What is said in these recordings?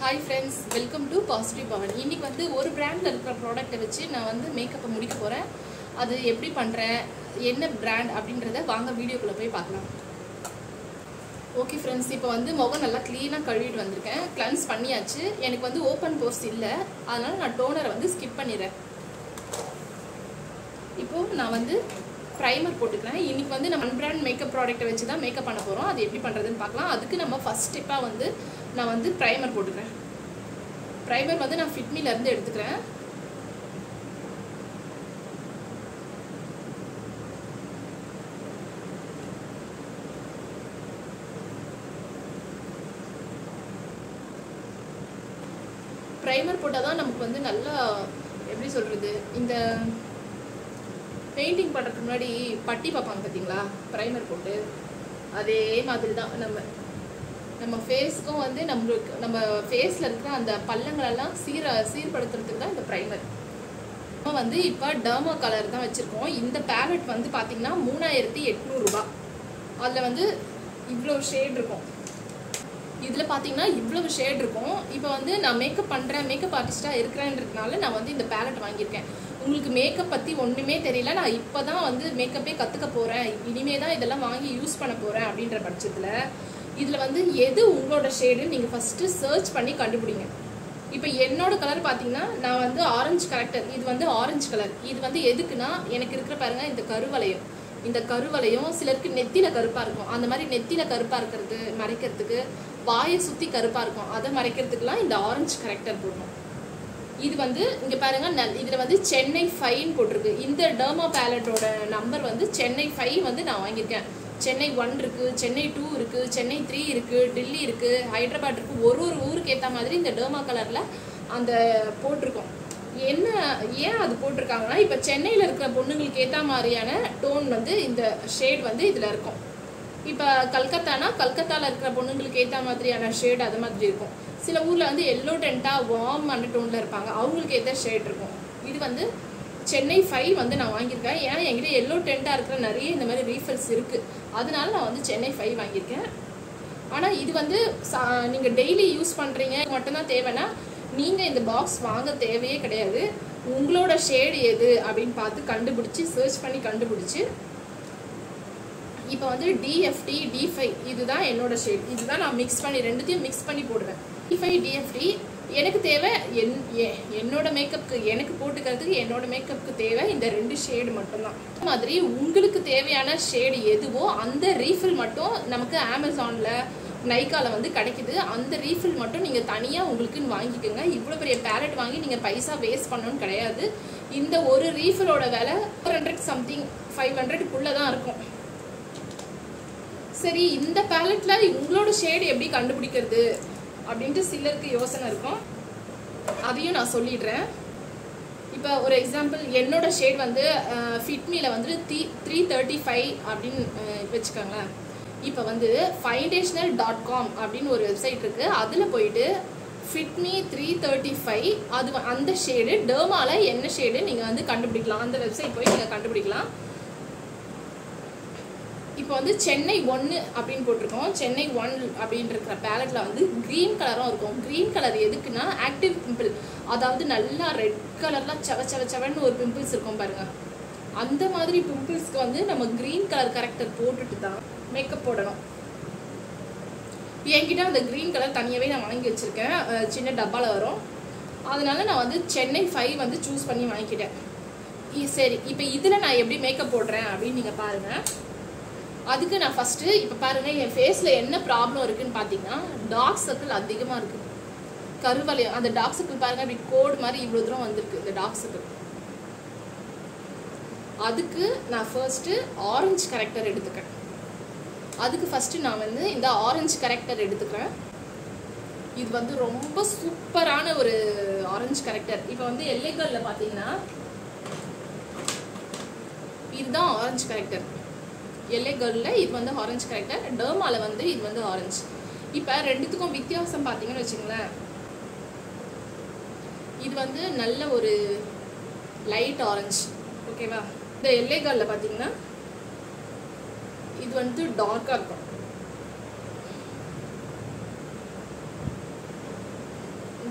Hi friends, welcome to Positive Pavan. இன்னைக்கு வந்து ஒரு பிராண்ட்ல இருக்கிற ப்ராடக்ட்டை வச்சு நான் வந்து மேக்கப்பை முடிக்க போறேன். அது எப்படி பண்றேன், என்ன பிராண்ட் அப்படின்றத வாங்க வீடியோக்குள்ள போய் பார்க்கலாம். ஓகே फ्रेंड्स, இப்போ வந்து முகம் நல்லா க்ளீனா கழுவிட்டு வந்திருக்கேன். கிளென்ஸ் பண்ணியாச்சு. எனக்கு வந்து ஓபன் போர்ஸ் இல்ல. அதனால நான் டோனரை வந்து ஸ்கிப் பண்ணிறேன். இப்போ நான் வந்து பிரைமர் போட்டுக்கிறேன். இன்னைக்கு வந்து நம்ம பிராண்ட் மேக்கப் ப்ராடக்ட்டை வச்சு தான் மேக்கப் பண்ண போறோம். அது எப்படி பண்றதுன்னு பார்க்கலாம். அதுக்கு நம்ம ஃபர்ஸ்ட் ஸ்டெப்பா வந்து நான் வந்து பிரைமர் போட்டுக்கிறேன். பிரைமர் வந்து நான் ஃபிட்மில இருந்து எடுத்துக்கிறேன். பிரைமர் போட்டால் தான் நமக்கு வந்து நல்லா எப்படி சொல்றது, இந்த பெயிண்டிங் பண்ணுறதுக்கு முன்னாடி பட்டி பார்ப்பாங்க பார்த்தீங்களா, பிரைமர் போட்டு அதே மாதிரி தான் நம்ம ஃபேஸ்க்கும் வந்து நம்ம ஃபேஸில் இருக்கிற அந்த பள்ளங்களெல்லாம் சீர்படுத்துறதுக்கு தான் இந்த ப்ரைமர். நம்ம வந்து இப்போ டர்மா கலர் தான் வச்சுருக்கோம். இந்த பேலட் வந்து பார்த்தீங்கன்னா 3800 ரூபாய். அதில் வந்து இவ்வளோ ஷேட் இருக்கும். இதில் பார்த்தீங்கன்னா இவ்வளவு ஷேட் இருக்கும். இப்போ வந்து நான் மேக்கப் பண்ணுறேன், மேக்கப் ஆர்டிஸ்டாக இருக்கிறேன்றதுனால நான் வந்து இந்த பேலட் வாங்கியிருக்கேன். உங்களுக்கு மேக்கப் பற்றி ஒன்றுமே தெரியல, நான் இப்போ தான் வந்து மேக்கப்பே கற்றுக்க போகிறேன், இனிமே தான் இதெல்லாம் வாங்கி யூஸ் பண்ண போகிறேன் அப்படின்ற பட்சத்தில் இதில் வந்து எது உங்களோட ஷேடுன்னு நீங்கள் ஃபஸ்ட்டு சர்ச் பண்ணி கண்டுபிடிங்க. இப்போ என்னோட கலர் பார்த்தீங்கன்னா நான் வந்து ஆரஞ்சு கரெக்டர். இது வந்து ஆரஞ்சு கலர். இது வந்து எதுக்குன்னா எனக்கு இருக்கிற பாருங்க இந்த கருவளையம். இந்த கருவளையம் சிலருக்கு நெத்தியில் கருப்பாக இருக்கும். அந்த மாதிரி நெத்தியில் கருப்பாக இருக்கிறது மறைக்கிறதுக்கு, வாயை சுற்றி கருப்பாக இருக்கும், அதை மறைக்கிறதுக்குலாம் இந்த ஆரஞ்சு கரெக்டர் போடணும். இது வந்து இங்கே பாருங்க, இதில் வந்து சென்னை 5 போட்டிருக்கு. இந்த டர்மா பேலட்டோட நம்பர் வந்து சென்னை 5 வந்து நான் வாங்கியிருக்கேன். சென்னை 1 இருக்குது, சென்னை 2 இருக்குது, சென்னை 3 இருக்குது, டெல்லி இருக்குது, ஹைதராபாத் இருக்குது. ஒரு ஊருக்கு ஏற்ற மாதிரி இந்த டர்மா கலரில் அந்த போட்டிருக்கோம். ஏன் அது போட்டிருக்காங்கன்னா, இப்போ சென்னையில் இருக்கிற பொண்ணுங்களுக்கு ஏற்ற மாதிரியான டோன் வந்து இந்த ஷேட் வந்து இதில் இருக்கும். இப்போ கல்கத்தாவில் இருக்கிற பொண்ணுங்களுக்கு ஏற்ற மாதிரியான ஷேட் அது மாதிரி இருக்கும். சில ஊரில் வந்து எல்லோ டென்ட்டாக வார்ம் அந்த டோனில் இருப்பாங்க, அவங்களுக்கு ஏற்ற ஷேட் இருக்கும். இது வந்து சென்னை 5 வந்து நான் வாங்கியிருக்கேன். ஏன்னா என்கிட்ட எல்லோ டென்ட்டாக இருக்கிற நிறைய இந்த மாதிரி ரீஃபில்ஸ் இருக்குது, அதனால நான் வந்து சென்னை 5 வாங்கியிருக்கேன். ஆனால் இது வந்து நீங்கள் டெய்லி யூஸ் பண்ணுறீங்க மட்டும்தான் தேவைன்னா நீங்கள் இந்த பாக்ஸ் வாங்க தேவையே கிடையாது. உங்களோட ஷேடு எது அப்படின்னு பார்த்து கண்டுபிடிச்சி சர்ச் பண்ணி கண்டுபிடிச்சி இப்போ வந்து DFT D5 இதுதான் என்னோட ஷேட். இதுதான் நான் மிக்ஸ் பண்ணி ரெண்டுத்தையும் மிக்ஸ் பண்ணி போடுவேன். D5 DFT எனக்கு தேவை என்னோட மேக்கப்புக்கு, எனக்கு போட்டுக்கிறதுக்கு என்னோட மேக்கப்புக்கு தேவை இந்த 2 ஷேடு மட்டும்தான். அது மாதிரி உங்களுக்கு தேவையான ஷேடு எதுவோ அந்த ரீஃபில் மட்டும் நமக்கு அமேசானில் நைக்காவில் வந்து கிடைக்குது. அந்த ரீஃபில் மட்டும் நீங்கள் தனியாக உங்களுக்குன்னு வாங்கிக்கோங்க. இவ்வளோ பெரிய பேலட் வாங்கி நீங்கள் பைசா வேஸ்ட் பண்ணணும்னு கிடையாது. இந்த ஒரு ரீஃபிலோட விலை 400 சம்திங் 500க்குள்ளே தான் இருக்கும். சரி, இந்த பேலட்டில் உங்களோட ஷேடு எப்படி கண்டுபிடிக்கிறது அப்படின்ட்டு சிலருக்கு யோசனை இருக்கும். அதையும் நான் சொல்லிடுறேன். இப்போ ஒரு எக்ஸாம்பிள், என்னோட ஷேட் வந்து ஃபிட்மியில் வந்து 335 அப்படின்னு வச்சுக்கோங்களேன். இப்போ வந்து foundational.com அப்படின்னு ஒரு வெப்சைட் இருக்குது. அதில் போயிட்டு ஃபிட்மி 335 அது அந்த ஷேடு டர்மாவில் என்ன ஷேடு நீங்கள் வந்து கண்டுபிடிக்கலாம். அந்த வெப்சைட் போய் நீங்கள் கண்டுபிடிக்கலாம். இப்போ வந்து சென்னை 1 அப்படின்னு போட்டிருக்கோம். சென்னை 1 அப்படின்னு இருக்கிற பேலட்டில் வந்து க்ரீன் கலரும் இருக்கும். க்ரீன் கலர் எதுக்குன்னா ஆக்டிவ் பிம்பிள், அதாவது நல்லா ரெட் கலர்லாம் செவன்னு ஒரு பிம்பிள்ஸ் இருக்கும் பாருங்கள். அந்த மாதிரி பிம்பிள்ஸ்க்கு வந்து நம்ம க்ரீன் கலர் கரெக்டர் போட்டுட்டு தான் மேக்கப் போடணும். என்கிட்ட அந்த க்ரீன் கலர் தனியாகவே நான் வாங்கி வச்சுருக்கேன், சின்ன டப்பாவில் வரும். அதனால நான் வந்து சென்னை 5 வந்து சூஸ் பண்ணி வாங்கிக்கிட்டேன். சரி, இப்போ இதில் நான் எப்படி மேக்கப் போடுறேன் அப்படின்னு நீங்கள் பாருங்கள். அதுக்கு நான் ஃபஸ்ட்டு இப்போ பாருங்கள், என் ஃபேஸில் என்ன ப்ராப்ளம் இருக்குதுன்னு பார்த்தீங்கன்னா டார்க் சர்க்கிள் அதிகமாக இருக்குது. கருவளையம் அந்த டார்க் சர்க்கிள் பாருங்கள், அப்படி கோடு மாதிரி இவ்வளோ தூரம் வந்திருக்கு இந்த டார்க் சர்க்கிள். அதுக்கு நான் ஃபர்ஸ்ட்டு ஆரஞ்சு கரெக்டர் எடுத்துக்கிறேன். அதுக்கு ஃபஸ்ட்டு நான் வந்து இந்த ஆரஞ்சு கரெக்டர் எடுத்துக்கிறேன். இது வந்து ரொம்ப சூப்பரான ஒரு ஆரஞ்சு கரெக்டர். இப்போ வந்து எல்ஏ கர்லில் பார்த்தீங்கன்னா இதுதான் ஆரஞ்சு கரெக்டர். எல்ஏ கர்லில் இது வந்து ஆரஞ்சு கரெக்டர், டர்மாவில் வந்து இது வந்து ஆரஞ்சு. இப்போ ரெண்டுத்துக்கும் வித்தியாசம் பார்த்தீங்கன்னு வச்சுங்களேன். இது வந்து நல்ல ஒரு லைட் ஆரஞ்சு, ஓகேவா. இந்த எல்ஏ கர்லில் பார்த்தீங்கன்னா இது வந்து டார்க்காக இருக்கும்.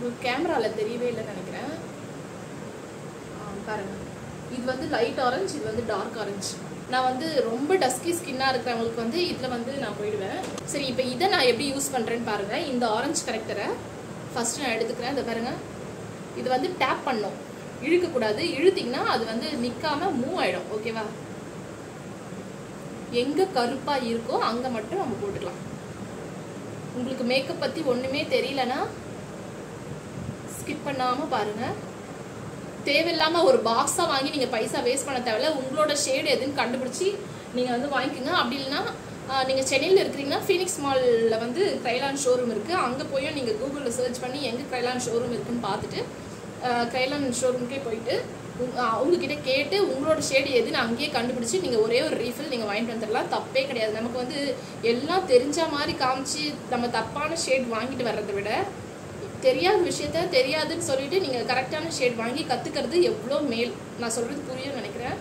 உங்களுக்கு கேமராவில் தெரியவே இல்லைன்னு நினைக்கிறேன். பாருங்கள், இது வந்து லைட் ஆரஞ்சு, இது வந்து டார்க் ஆரஞ்சு. நான் வந்து ரொம்ப டஸ்கி ஸ்கின்னாக இருக்கிறவங்களுக்கு வந்து இதில் வந்து நான் போயிடுவேன். சரி, இப்போ இதை நான் எப்படி யூஸ் பண்ணுறேன்னு பாருங்கள். இந்த ஆரஞ்சு கரெக்டரை ஃபஸ்ட்டு நான் எடுத்துக்கிறேன். இதை பாருங்கள், இது வந்து டேப் பண்ணணும், இழுக்கக்கூடாது. இழுத்திங்கன்னா அது வந்து நிற்காமல் மூவ் ஆகிடும். ஓகேவா? எங்கே கருப்பாக இருக்கோ அங்கே மட்டும் நம்ம போட்டுக்கலாம். உங்களுக்கு மேக்கப் பற்றி ஒன்றுமே தெரியலன்னா ஸ்கிப் பண்ணாமல் பாருங்கள். தேவையில்லாமல் ஒரு பாக்ஸாக வாங்கி நீங்கள் பைசா வேஸ்ட் பண்ண தேவையில்ல. உங்களோட ஷேடு எதுன்னு கண்டுபிடிச்சி நீங்கள் வந்து வாங்கிக்கோங்க. அப்படி இல்லைன்னா நீங்கள் சென்னையில் இருக்கிறீங்கன்னா ஃபீனிக்ஸ் மாலில் வந்து க்ரைலான் ஷோரூம் இருக்குது. அங்கே போயும் நீங்கள் கூகுளில் சர்ச் பண்ணி எங்கே க்ரைலான் ஷோரூம் இருக்குதுன்னு பார்த்துட்டு க்ரைலான் ஷோரூமுக்கே போயிட்டு அவங்கக்கிட்ட கேட்டு உங்களோட ஷேடு எதுன்னு அங்கேயே கண்டுபிடிச்சி நீங்கள் ஒரே ஒரு ரீஃபில் நீங்கள் வாங்கிட்டு வந்துடலாம். தப்பே கிடையாது. நமக்கு வந்து எல்லாம் தெரிஞ்ச மாதிரி காமிச்சு நம்ம தப்பான ஷேட் வாங்கிட்டு வர்றதை விட தெரியாத விஷயத்த தெரியாதுன்னு சொல்லிட்டு நீங்கள் கரெக்டான ஷேட் வாங்கி கற்றுக்கிறது எவ்வளோ மேல். நான் சொல்கிறது புரியும்னு நினைக்கிறேன்.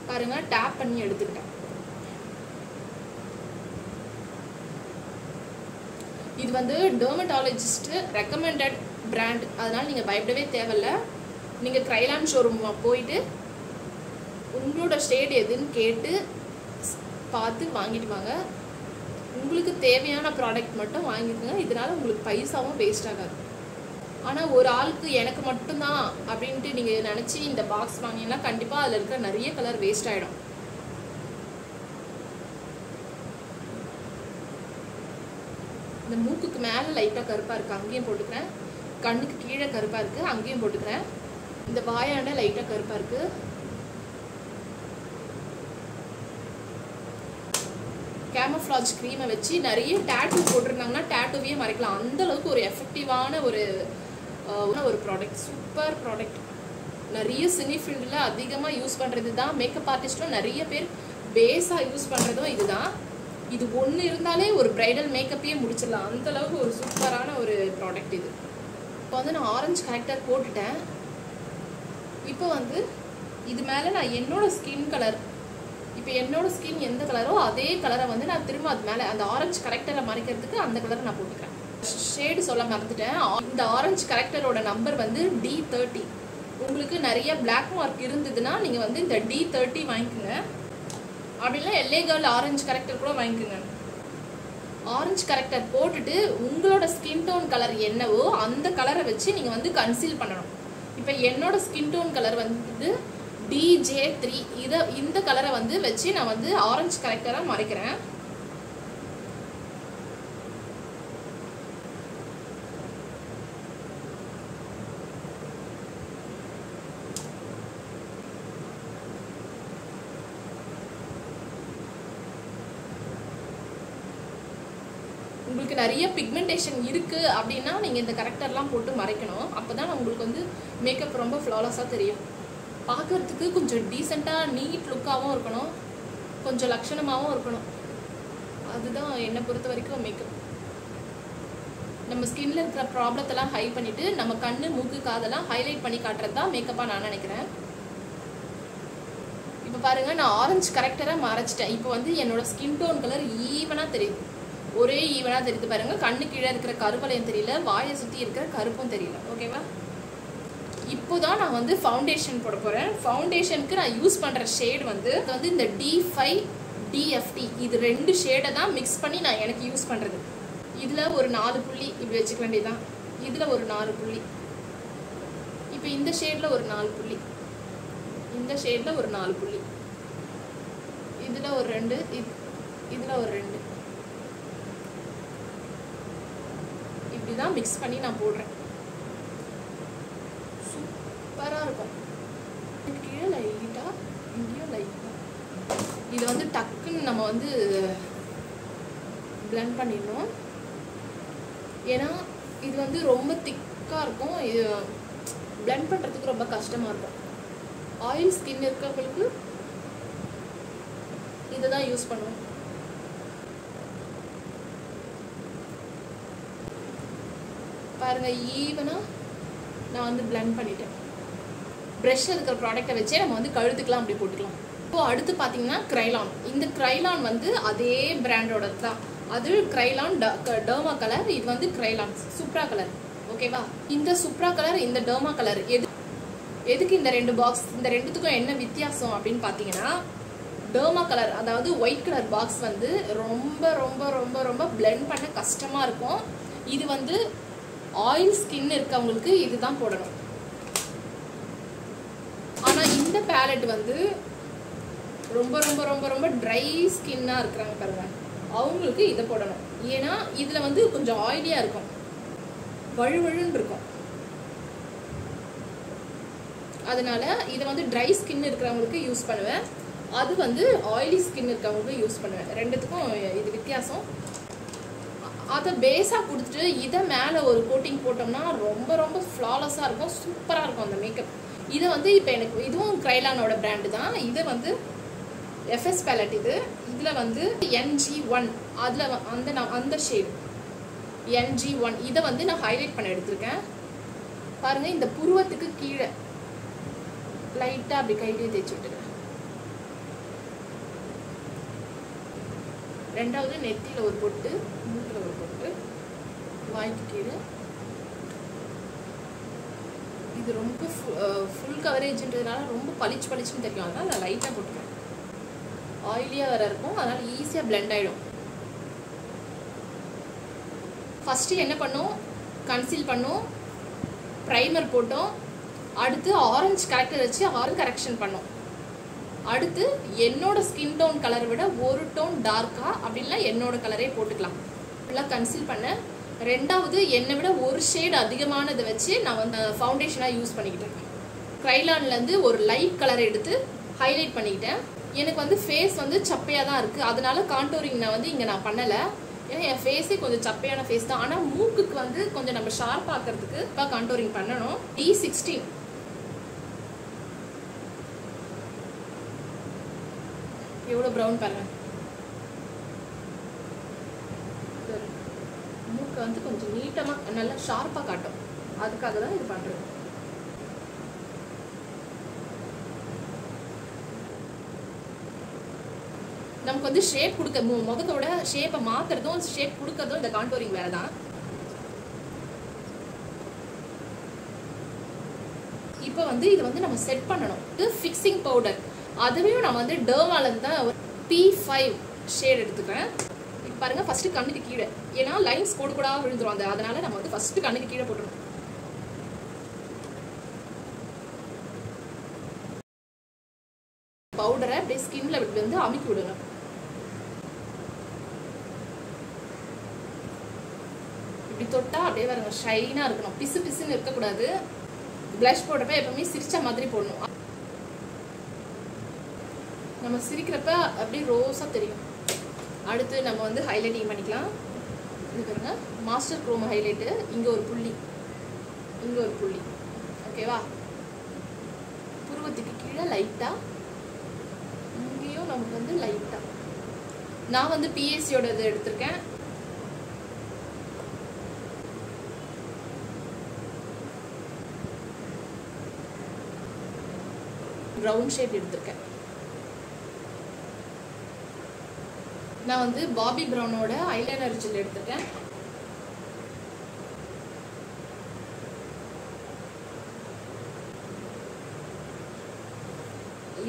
பாருங்க, டேப் பண்ணி எடுத்துக்கிட்டேன். இது வந்து டெர்மட்டாலஜிஸ்ட் ரெக்கமெண்டட் பிராண்ட், அதனால நீங்கள் பயப்படவே தேவையில்ல. நீங்கள் க்ரைலான் ஷோரூம் போயிட்டு உங்களோட ஷேட் எதுன்னு கேட்டு பார்த்து வாங்கிட்டு வாங்க. உங்களுக்கு தேவையான ப்ராடக்ட் மட்டும் வாங்கிக்கோங்க. இதனால் உங்களுக்கு பைசாவும் வேஸ்ட் ஆகாது. ஆனால் ஒரு ஆளுக்கு எனக்கு மட்டும்தான் அப்படின்ட்டு நீங்கள் நினச்சி இந்த பாக்ஸ் வாங்கினா கண்டிப்பாக அதில் இருக்கிற நிறைய கலர் வேஸ்ட் ஆகிடும். இந்த மூக்குக்கு மேலே லைட்டாக கருப்பாக இருக்குது, அங்கேயும் போட்டுக்கிறேன். கண்ணுக்கு கீழே கருப்பாக இருக்குது, அங்கேயும் போட்டுக்கிறேன். இந்த வாயாண்ட லைட்டாக கருப்பாக இருக்குது. கேமோஃப்ளாஜ் க்ரீமை வச்சு நிறைய டேட்டூ போட்டிருந்தாங்கன்னா டேட்டூவையே மறைக்கலாம். அந்தளவுக்கு ஒரு எஃபெக்டிவான ஒரு ப்ராடக்ட், சூப்பர் ப்ராடக்ட். நிறைய சினி ஃபீல்டில் அதிகமாக யூஸ் பண்ணுறது தான். மேக்கப் ஆர்டிஸ்ட்டும் நிறைய பேர் பேஸாக யூஸ் பண்ணுறதும் இதுதான். இது ஒன்று இருந்தாலே ஒரு ப்ரைடல் மேக்கப்பையே முடிச்சிடலாம். அந்தளவுக்கு ஒரு சூப்பரான ஒரு ப்ராடக்ட் இது. இப்போ வந்து நான் ஆரஞ்சு கரெக்டர் போட்டுட்டேன். இப்போ வந்து இது மேலே நான் என்னோட ஸ்கின் கலர், இப்போ என்னோட ஸ்கின் எந்த கலரோ அதே கலரை வந்து நான் திரும்ப அது மேலே அந்த ஆரஞ்சு கரெக்டரை மறைக்கிறதுக்கு அந்த கலரை நான் போட்டுக்கிறேன். ஷேடு சொல்ல மறந்துட்டேன். இந்த ஆரஞ்சு கரெக்டரோட நம்பர் வந்து D30. உங்களுக்கு நிறைய பிளாக் மார்க் இருந்ததுன்னா நீங்கள் வந்து இந்த D30 வாங்கிக்கோங்க. அப்படின்னா LA Girl ஆரஞ்சு கரெக்டர் கூட வாங்கிக்கோங்க. ஆரஞ்சு கரெக்டர் போட்டுட்டு உங்களோட ஸ்கின் டோன் கலர் என்னவோ அந்த கலரை வச்சு நீங்கள் வந்து கன்சீல் பண்ணணும். இப்போ என்னோட ஸ்கின் டோன் கலர் வந்து DJ3. இந்த கலரை வந்து வச்சு நான் வந்து ஆரஞ்சு கரெக்டராக மறைக்கிறேன். உங்களுக்கு நிறைய பிக்மெண்டேஷன் இருக்குது அப்படின்னா நீங்கள் இந்த கரெக்டர்லாம் போட்டு மறைக்கணும். அப்போ தான் உங்களுக்கு வந்து மேக்கப் ரொம்ப ஃப்ளாலஸாக தெரியும். பார்க்குறதுக்கு கொஞ்சம் டீசெண்டாக நீட் லுக்காகவும் இருக்கணும், கொஞ்சம் லட்சணமாகவும் இருக்கணும். அதுதான் என்னை பொறுத்த வரைக்கும் மேக்கப். நம்ம ஸ்கின்ல இருக்கிற ப்ராப்ளத்தெல்லாம் ஹை பண்ணிவிட்டு நம்ம கண்ணு மூக்கு காதெல்லாம் ஹைலைட் பண்ணி காட்டுறது தான் மேக்கப்பாக நான் நினைக்கிறேன். இப்போ பாருங்கள், நான் ஆரஞ்சு கரெக்டராக மறைச்சிட்டேன். இப்போ வந்து என்னோடய ஸ்கின் டோன் கலர் ஈவனாக தெரியுது, ஒரே ஈவனாக தெரியுது. பாருங்கள், கண்ணு கீழே இருக்கிற கருவளையம் தெரியல, வாயை சுற்றி இருக்கிற கருப்பும் தெரியல. ஓகேவா? இப்போ தான் நான் வந்து ஃபவுண்டேஷன் போட போகிறேன். ஃபவுண்டேஷனுக்கு நான் யூஸ் பண்ணுற ஷேட் வந்து இந்த D5 DFT. இது 2 ஷேடை தான் மிக்ஸ் பண்ணி நான் எனக்கு யூஸ் பண்ணுறது. இதில் ஒரு 4 புள்ளி இப்படி வச்சுக்க வேண்டியதுதான். இதில் ஒரு 4 புள்ளி, இப்போ இந்த ஷேடில் ஒரு 4 புள்ளி, இந்த ஷேடில் ஒரு 4 புள்ளி, இதில் ஒரு 2, இதில் ஒரு 2. இப்படி தான் மிக்ஸ் பண்ணி நான் போடுறேன். சூப்பராக இருக்கும். கீழே லைட்டாக, இங்கேயும் லைட்டாக. இதை வந்து டக்குன்னு நம்ம வந்து பிளெண்ட் பண்ணிடணும். ஏன்னா இது வந்து ரொம்ப திக்காக இருக்கும். இது பிளெண்ட் பண்ணுறதுக்கு ரொம்ப கஷ்டமாக இருக்கும். ஆயில் ஸ்கின் இருக்கிறவங்களுக்கு இதை தான் யூஸ் பண்ணுவோம். பாருங்கள், ஈவனாக நான் வந்து பிளெண்ட் பண்ணிட்டேன். ப்ரஷ் இருக்கிற ப்ராடக்டை வச்சே நம்ம வந்து கழுத்துக்கலாம் அப்படி போட்டுக்கலாம். இப்போ அடுத்து பார்த்தீங்கன்னா க்ரைலான். இந்த க்ரைலான் வந்து அதே பிராண்டோட தான். அது கிரைலான் டர்மா கலர், இது வந்து கிரைலான் சுப்ரா கலர். ஓகேவா? இந்த சுப்ரா கலர், இந்த டர்மா கலர் எதுக்கு இந்த 2 பாக்ஸ், இந்த ரெண்டுத்துக்கும் என்ன வித்தியாசம் அப்படின்னு பார்த்தீங்கன்னா, டர்மா கலர் அதாவது ஒயிட் கலர் பாக்ஸ் வந்து ரொம்ப ரொம்ப ரொம்ப ரொம்ப பிளெண்ட் பண்ண கஷ்டமாக இருக்கும். இது வந்து ஆயில் ஸ்கின் இருக்கவங்களுக்கு இதுதான் போடணும். ஆனால் இந்த பேலட் வந்து ரொம்ப ரொம்ப ரொம்ப ரொம்ப ட்ரை ஸ்கின்னாக இருக்கிறாங்க பாருங்க, அவங்களுக்கு இதை போடணும். ஏன்னா இதில் வந்து கொஞ்சம் ஆயிலியாக இருக்கும், வழுவழுன்னு இருக்கும். அதனால இதை வந்து ட்ரை ஸ்கின் இருக்கிறவங்களுக்கு யூஸ் பண்ணுவேன், அது வந்து ஆயிலி ஸ்கின் இருக்கவங்களுக்கு யூஸ் பண்ணுவேன். ரெண்டுத்துக்கும் இது வித்தியாசம். அதை பேஸாக கொடுத்துட்டு இதை மேலே ஒரு கோட்டிங் போட்டோம்னா ரொம்ப ரொம்ப ஃப்ளாலஸாக இருக்கும், சூப்பராக இருக்கும் அந்த மேக்கப். இதை வந்து இப்போ எனக்கு இதுவும் கிரைலானோட பிராண்டு தான். இதை வந்து எஃப்எஸ் பேலட். இதில் வந்து NG1, அதில் அந்த ஷேட் NG1 இதை வந்து நான் ஹைலைட் பண்ண எடுத்திருக்கேன். பாருங்கள், இந்த புருவத்துக்கு கீழே லைட்டாக அப்படி கையிலே தேய்ச்சி விட்டுக்கிறேன். ரெண்டாவது நெத்தியில் ஒரு பொட்டு, மூக்கில் ஒரு பொட்டு, வாய்க்கு கீழே. இது ரொம்ப ஃபுல் கவரேஜ்ன்றதுனால ரொம்ப பளிச்சுன்னு தெரியும், அதனால் நான் லைட்டாக போட்டுக்கிறேன். ஆயிலியாக வேறு இருக்கும், அதனால் ஈஸியாக பிளெண்ட் ஆகிடும். ஃபஸ்ட்டு என்ன பண்ணோம், கன்சீல் பண்ணோம், ப்ரைமர் போட்டோம். அடுத்து ஆரஞ்சு கரெக்டர் வச்சு ஆரஞ்சு கரெக்ஷன் பண்ணோம். அடுத்து என்னோட ஸ்கின் டோன் கலரை விட ஒரு டோன் டார்க்காக அப்படின்னா என்னோட கலரே போட்டுக்கலாம். ஃபுல்லாக கன்சீல் பண்ணேன். ரெண்டாவது என்னை விட ஒரு ஷேட் அதிகமானதை வச்சு நான் வந்து ஃபவுண்டேஷனாக யூஸ் பண்ணிக்கிட்டேன். கிரைலான்லேருந்து ஒரு லைட் கலர் எடுத்து ஹைலைட் பண்ணிக்கிட்டேன். எனக்கு வந்து ஃபேஸ் வந்து சப்பையாக தான் இருக்குது, அதனால கான்டோரிங் நான் வந்து இங்கே நான் பண்ணலை. ஏன்னா என் ஃபேஸே கொஞ்சம் சப்பையான ஃபேஸ் தான். ஆனால் மூக்குக்கு வந்து கொஞ்சம் நம்ம ஷார்ப் ஆக்கிறதுக்கு இப்போ கான்டோரிங் பண்ணணும். D16 எவ்வளோ ப்ரௌன் பாருங்க. மூக்கை வந்து கொஞ்சம் நீட்டமாக நல்லா ஷார்ப்பாக காட்டும், அதுக்காக தான் இது பண்ணுறது. நமக்கு வந்து ஷேப் கொடுக்க முகத்தோட ஷேப்பை மாற்றுறதும் ஷேப் கொடுக்கறதும் இந்த கான்டோரிங் வேலை தான். இப்போ வந்து இதை வந்து நம்ம செட் பண்ணணும். இது ஃபிக்ஸிங் பவுடர், அதுவே நான் வந்து டர்மாலேருந்து தான் P5 ஷேட் எடுத்துக்கிறேன். இப்போ பாருங்கள், ஃபஸ்ட்டு கண்ணுக்கு கீழே, ஏன்னா லைன்ஸ் கூட விழுந்துரும், அதனால நம்ம வந்து ஃபஸ்ட்டு கண்ணுக்கு கீழே போட்டுருணும். பவுடரை அப்படியே ஸ்கின்ல விட்டு வந்து அமுக்கி விடுங்க. இப்படி தொட்டா அப்படியே வருங்க, ஷைனாக இருக்கணும், பிசுன்னு இருக்கக்கூடாது. பிளஷ் போடுறப்ப எப்பவுமே சிரிச்ச மாதிரி போடணும். நம்ம சிரிக்கிறப்ப அப்படியே ரோஸாக தெரியும். அடுத்து நம்ம வந்து ஹைலைட்டிங் பண்ணிக்கலாம். இது பாருங்க, மாஸ்டர் குரோம் ஹைலைட்டு. இங்கே ஒரு புள்ளி, இங்கே ஒரு புள்ளி. ஓகேவா? புருவத்துக்கு கீழே லைட்டாக, இங்கேயும் நமக்கு வந்து லைட்டாக. நான் வந்து PSCயோட இது எடுத்திருக்கேன். ப்ரௌன் ஷேட் எடுத்திருக்கேன். நான் வந்து பாபி ப்ரௌனோட ஐலைனர் ஜெல் எடுத்திருக்கேன்.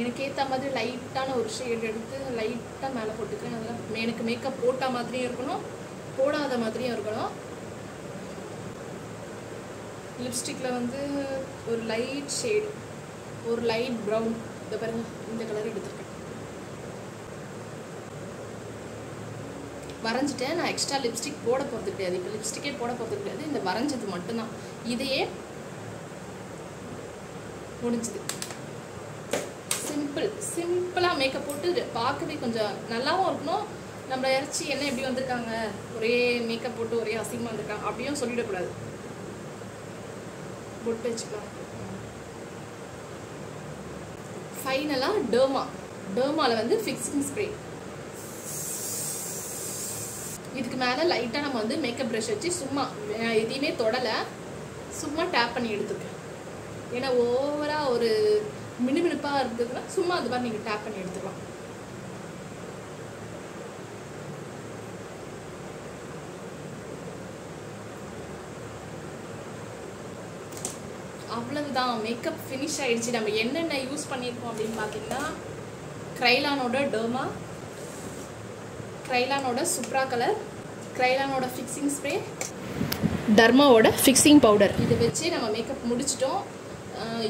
எனக்கு ஏற்ற மாதிரி லைட்டான ஒரு ஷேட் எடுத்து லைட்டாக மேலே போட்டுக்கிறேன். அதெல்லாம் எனக்கு மேக்கப் போட்ட மாதிரியும் இருக்கணும், போடாத மாதிரியும் இருக்கணும். லிப்ஸ்டிக்கில் வந்து ஒரு லைட் ஷேட், ஒரு லைட் ப்ரௌன், இதை பாருங்க, இந்த கலர் எடுத்திருக்கேன். வரைஞ்சிட்டேன். நான் எக்ஸ்ட்ரா லிப்ஸ்டிக் போட போகிறது கிடையாது, இப்போ லிப்ஸ்டிக்கே போட போகிறது கிடையாது, இந்த வரைஞ்சது மட்டும்தான். இதையே முடிஞ்சுது. சிம்பிளாக மேக்கப் போட்டு பார்க்கவே கொஞ்சம் நல்லாவும் இருக்கணும். நம்ம இறச்சி என்ன எப்படி வந்திருக்காங்க, ஒரே மேக்கப் போட்டு ஒரே அசிங்கமாக வந்திருக்காங்க அப்படியும் சொல்லிடக்கூடாது. பொட்டு வச்சுக்கலாம். ஃபைனலாக டர்மாவில் வந்து ஃபிக்ஸிங் ஸ்ப்ரே. இதுக்கு மேலே லைட்டாக நம்ம வந்து மேக்கப் ப்ரஷ் வச்சு சும்மா எதையுமே தொடலை, சும்மா டேப் பண்ணி எடுத்துக்கேன். ஏன்னா ஓவராக ஒரு மினுமினுப்பாக இருந்ததுன்னா சும்மா அது மாதிரி நீங்கள் டேப் பண்ணி எடுத்துக்கலாம். அவ்வளவுதான், மேக்கப் ஃபினிஷ் ஆயிடுச்சு. நம்ம என்னென்ன யூஸ் பண்ணியிருக்கோம் அப்படின்னு பார்த்தீங்கன்னா, க்ரைலானோட டர்மா, க்ரைலானோட சுப்ரா கலர், க்ரைலானோட ஃபிக்ஸிங் ஸ்ப்ரே, டர்மாவோட ஃபிக்ஸிங் பவுடர். இதை வச்சு நம்ம மேக்கப் முடிச்சிட்டோம்.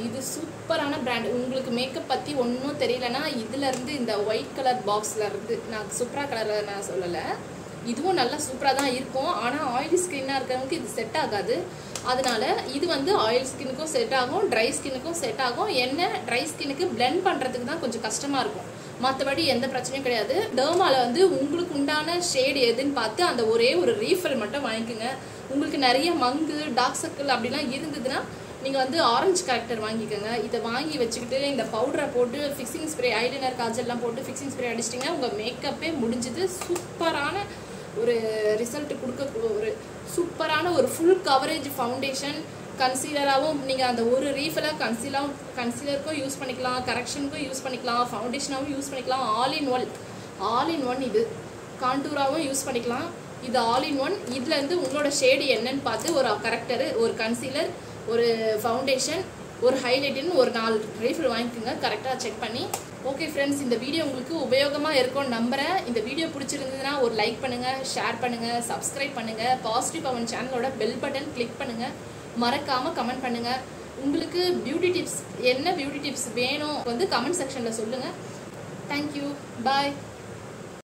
இது சூப்பரான பிராண்ட். உங்களுக்கு மேக்கப் பற்றி ஒன்றும் தெரியலனா இதிலேருந்து இந்த ஒயிட் கலர் பாக்ஸில் இருந்து, நான் சுப்ரா கலரில் நான் சொல்லலை, இதுவும் நல்லா சூப்பராக தான் இருக்கும். ஆனால் ஆயிலி ஸ்கின்னாக இருக்கிறவங்களுக்கு இது செட் ஆகாது. அதனால இது வந்து ஆயில் ஸ்கின்னுக்கும் செட் ஆகும், ட்ரை ஸ்கின்னுக்கும் செட் ஆகும். என்ன ட்ரை ஸ்கின்னுக்கு பிளெண்ட் பண்ணுறதுக்கு தான் கொஞ்சம் கஷ்டமாக இருக்கும், மற்றபடி எந்த பிரச்சனையும் கிடையாது. டர்மாவில் வந்து உங்களுக்கு உண்டான ஷேடு எதுன்னு பார்த்து அந்த ஒரே ஒரு ரீஃபில் மட்டும் வாங்கிக்கோங்க. உங்களுக்கு நிறைய மங்கு டார்க் சர்க்கிள் அப்படிலாம் இருந்ததுன்னா நீங்கள் வந்து ஆரஞ்சு கேரக்டர் வாங்கிக்கோங்க. இதை வாங்கி வச்சுக்கிட்டு இந்த பவுடரை போட்டு ஃபிக்ஸிங் ஸ்ப்ரே, ஐலைனர், காஜல்லாம் போட்டு ஃபிக்ஸிங் ஸ்ப்ரே அடிச்சிட்டிங்கன்னா உங்கள் மேக்கப்பே முடிஞ்சுது. சூப்பரான ஒரு ரிசல்ட் கொடுக்க ஒரு சூப்பரான ஒரு ஃபுல் கவரேஜ் ஃபவுண்டேஷன். கன்சீலராகவும் நீங்கள் அந்த ஒரு ரீஃபில் கன்சீலருக்கும் யூஸ் பண்ணிக்கலாம், கரெக்ஷனுக்கும் யூஸ் பண்ணிக்கலாம், ஃபவுண்டேஷனாகவும் யூஸ் பண்ணிக்கலாம். ஆல் இன் ஒன் இது கான்டூராகவும் யூஸ் பண்ணிக்கலாம். இது ஆல் இன் ஒன். இதுலேருந்து உங்களோட ஷேடு என்னன்னு பார்த்து ஒரு கரெக்டரு, ஒரு கன்சீலர், ஒரு ஃபவுண்டேஷன், ஒரு ஹைலைட்டுன்னு ஒரு 4 ரீஃபில் வாங்கிக்கோங்க கரெக்டாக செக் பண்ணி. ஓகே ஃப்ரெண்ட்ஸ், இந்த வீடியோ உங்களுக்கு உபயோகமாக இருக்கும்னு நம்புகிறேன். இந்த வீடியோ பிடிச்சிருந்ததுன்னா ஒரு லைக் பண்ணுங்கள், ஷேர் பண்ணுங்கள், சப்ஸ்கிரைப் பண்ணுங்கள். பாசிட்டிவ் பவன் சேனலோட பெல் பட்டன் கிளிக் பண்ணுங்கள். மறக்காமல் கமெண்ட் பண்ணுங்கள். உங்களுக்கு பியூட்டி டிப்ஸ், என்ன பியூட்டி டிப்ஸ் வேணும் வந்து கமெண்ட் செக்ஷனில் சொல்லுங்கள். தேங்க்யூ, பாய்.